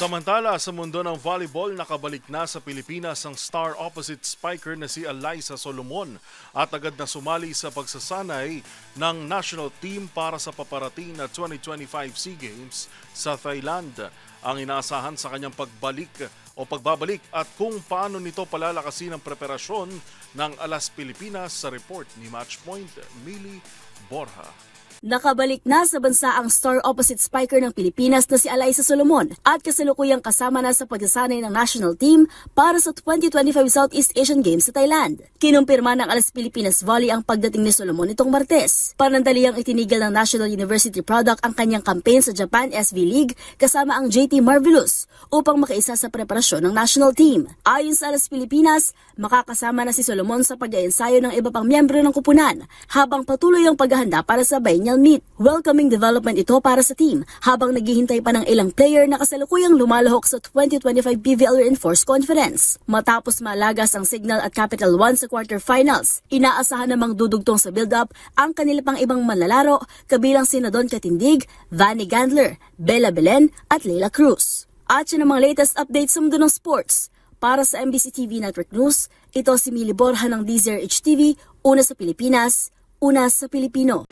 Samantala, sa mundo ng volleyball, nakabalik na sa Pilipinas ang star opposite spiker na si Alyssa Solomon at agad na sumali sa pagsasanay ng national team para sa paparating na 2025 SEA Games sa Thailand. Ang inaasahan sa kanyang pagbabalik at kung paano nito palalakasin ang preparasyon ng Alas Pilipinas sa report ni Matchpoint, Millie Borja. Nakabalik na sa bansa ang star opposite spiker ng Pilipinas na si Alyssa Solomon at kasalukuyang kasama na sa pagsasanay ng national team para sa 2025 Southeast Asian Games sa Thailand. Kinumpirma ng Alas Pilipinas Volley ang pagdating ni Solomon itong Martes. Panandaliang itinigil ng National University Product ang kanyang campaign sa Japan SV League kasama ang JT Marvelous upang makaisa sa preparasyon ng national team. Ayon sa Alas Pilipinas, makakasama na si Solomon sa pag-iensayo ng iba pang miyembro ng kupunan habang patuloy ang paghahanda para sa biennial meet. Welcoming development ito para sa team habang naghihintay pa ng ilang player na kasalukuyang lumalahok sa 2025 PVL Reinforced Conference. Matapos malagas ang Signal at Capital One sa quarterfinals, inaasahan namang dudugtong sa build-up ang kanila pang ibang manlalaro kabilang sina Don Katindig, Vanny Gandler, Bella Belen at Leila Cruz. At yun ang mga latest updates sa mundo ng sports. Para sa MBC TV Network News, ito si Millie Borja ng DZRH TV, una sa Pilipinas, una sa Pilipino.